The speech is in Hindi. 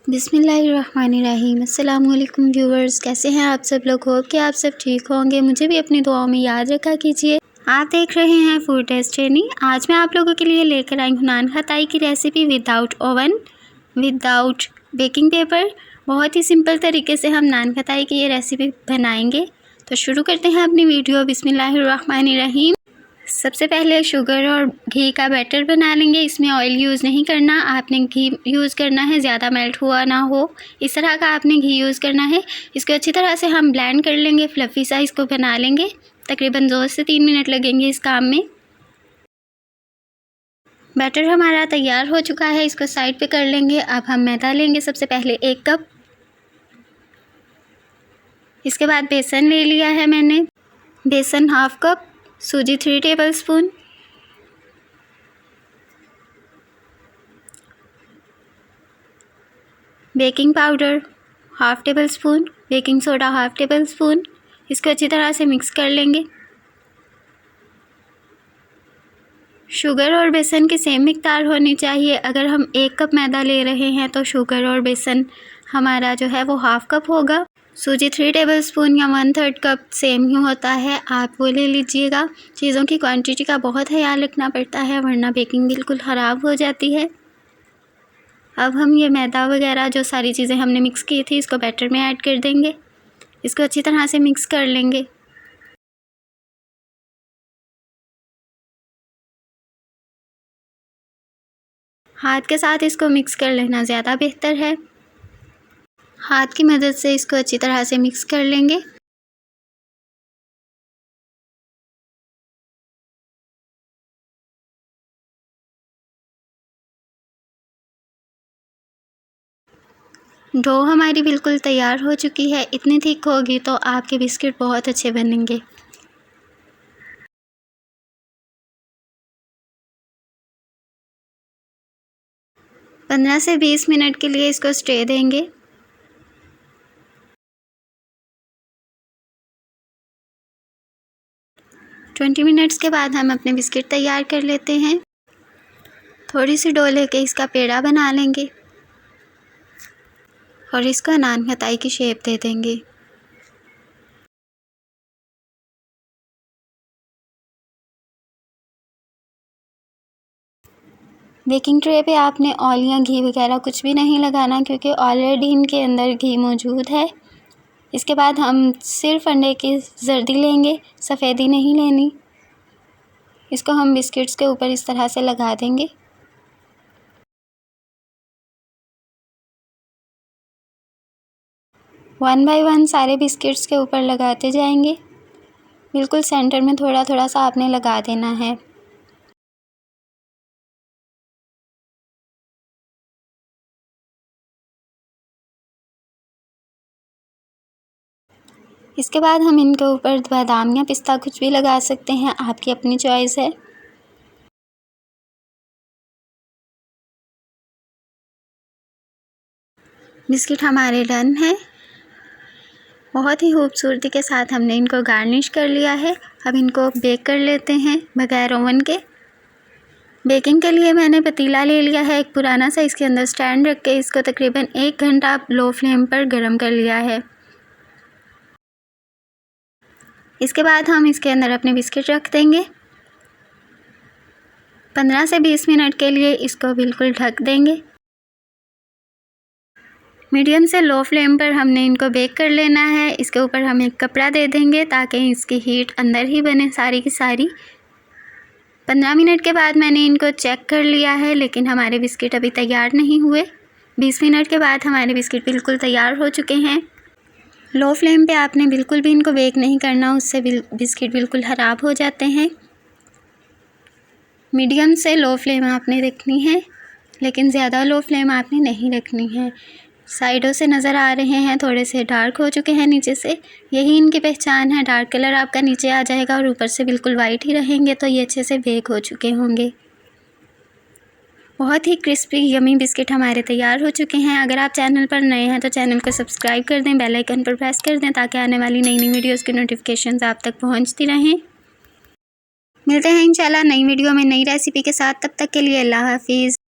बिस्मिल्लाहिर्रहमानिर्रहीम। अस्सलाम वालेकुम व्यूवर्स, कैसे हैं आप सब लोग? होप कि आप सब ठीक होंगे। मुझे भी अपनी दुआओं में याद रखा कीजिए। आप देख रहे हैं फूड टेस्ट ट्रेनिंग। आज मैं आप लोगों के लिए लेकर आई हूँ नान खताई की recipe without oven, without baking paper. बहुत ही सिंपल तरीके से हम नान खताई की ये रेसिपी बनाएंगे। तो शुरू करते हैं अपनी वीडियो। बिस्मिल्लाहिर्रहमानिर्रहीम। सबसे पहले शुगर और घी का बैटर बना लेंगे। इसमें ऑयल यूज़ नहीं करना, आपने घी यूज़ करना है, ज़्यादा मेल्ट हुआ ना हो इस तरह का आपने घी यूज़ करना है। इसको अच्छी तरह से हम ब्लेंड कर लेंगे, फ्लफ़ी सा इसको बना लेंगे। तकरीबन 2 से 3 मिनट लगेंगे इस काम में। बैटर हमारा तैयार हो चुका है, इसको साइड पे कर लेंगे। अब हम मैदा लेंगे। सबसे पहले 1 कप, इसके बाद बेसन ले लिया है मैंने, बेसन 1/2 कप, सूजी 3 tablespoon, baking powder 1/2 tablespoon, baking soda 1/2 tablespoon. इसको अच्छी तरह से मिक्स कर लेंगे। शुगर और बेसन की सेम मिक़दार होनी चाहिए। अगर हम 1 कप मैदा ले रहे हैं तो शुगर और बेसन हमारा जो है वो 1/2 कप होगा। सूजी 3 टेबलस्पून या 1/3 कप सेम ही होता है, आप वो ले लीजिएगा। चीज़ों की क्वांटिटी का बहुत ख्याल रखना पड़ता है, वरना बेकिंग बिल्कुल ख़राब हो जाती है। अब हम ये मैदा वगैरह जो सारी चीज़ें हमने मिक्स की थी इसको बैटर में ऐड कर देंगे। इसको अच्छी तरह से मिक्स कर लेंगे। हाथ के साथ इसको मिक्स कर लेना ज़्यादा बेहतर है। हाथ की मदद से इसको अच्छी तरह से मिक्स कर लेंगे। डो हमारी बिल्कुल तैयार हो चुकी है। इतनी थिक होगी तो आपके बिस्किट बहुत अच्छे बनेंगे। पंद्रह से 20 मिनट के लिए इसको स्टे देंगे। ट्वेंटी मिनट्स के बाद हम अपने बिस्किट तैयार कर लेते हैं। थोड़ी सी डो लेके इसका पेड़ा बना लेंगे और इसका नान खताई की शेप दे देंगे। बेकिंग ट्रे पे आपने ऑयल या घी वगैरह कुछ भी नहीं लगाना, क्योंकि ऑलरेडी इनके अंदर घी मौजूद है। इसके बाद हम सिर्फ अंडे की जर्दी लेंगे, सफ़ेदी नहीं लेनी। इसको हम बिस्किट्स के ऊपर इस तरह से लगा देंगे। वन बाय वन सारे बिस्किट्स के ऊपर लगाते जाएंगे। बिल्कुल सेंटर में थोड़ा थोड़ा सा आपने लगा देना है। इसके बाद हम इनके ऊपर बादाम या पिस्ता कुछ भी लगा सकते हैं, आपकी अपनी चॉइस है। बिस्किट हमारे डन है। बहुत ही खूबसूरती के साथ हमने इनको गार्निश कर लिया है। अब इनको बेक कर लेते हैं बगैर ओवन के। बेकिंग के लिए मैंने पतीला ले लिया है एक पुराना सा, इसके अंदर स्टैंड रख के इसको तकरीबन 1 घंटा लो फ्लेम पर गर्म कर लिया है। इसके बाद हम इसके अंदर अपने बिस्किट रख देंगे। 15 से 20 मिनट के लिए इसको बिल्कुल ढक देंगे। मीडियम से लो फ्लेम पर हमने इनको बेक कर लेना है। इसके ऊपर हम एक कपड़ा दे देंगे ताकि इसकी हीट अंदर ही बने सारी की सारी। 15 मिनट के बाद मैंने इनको चेक कर लिया है, लेकिन हमारे बिस्किट अभी तैयार नहीं हुए। 20 मिनट के बाद हमारे बिस्किट बिल्कुल तैयार हो चुके हैं। लो फ्लेम पे आपने बिल्कुल भी इनको बेक नहीं करना, उससे बिस्किट बिल्कुल ख़राब हो जाते हैं। मीडियम से लो फ्लेम आपने रखनी है, लेकिन ज़्यादा लो फ्लेम आपने नहीं रखनी है। साइडों से नज़र आ रहे हैं थोड़े से डार्क हो चुके हैं नीचे से, यही इनकी पहचान है। डार्क कलर आपका नीचे आ जाएगा और ऊपर से बिल्कुल वाइट ही रहेंगे, तो ये अच्छे से बेक हो चुके होंगे। बहुत ही क्रिस्पी यमी बिस्किट हमारे तैयार हो चुके हैं। अगर आप चैनल पर नए हैं तो चैनल को सब्सक्राइब कर दें, बेल आइकन पर प्रेस कर दें ताकि आने वाली नई नई वीडियोज़ की नोटिफिकेशंस आप तक पहुँचती रहें। मिलते हैं इंशाल्लाह नई वीडियो में नई रेसिपी के साथ। तब तक के लिए अल्लाह हाफिज़।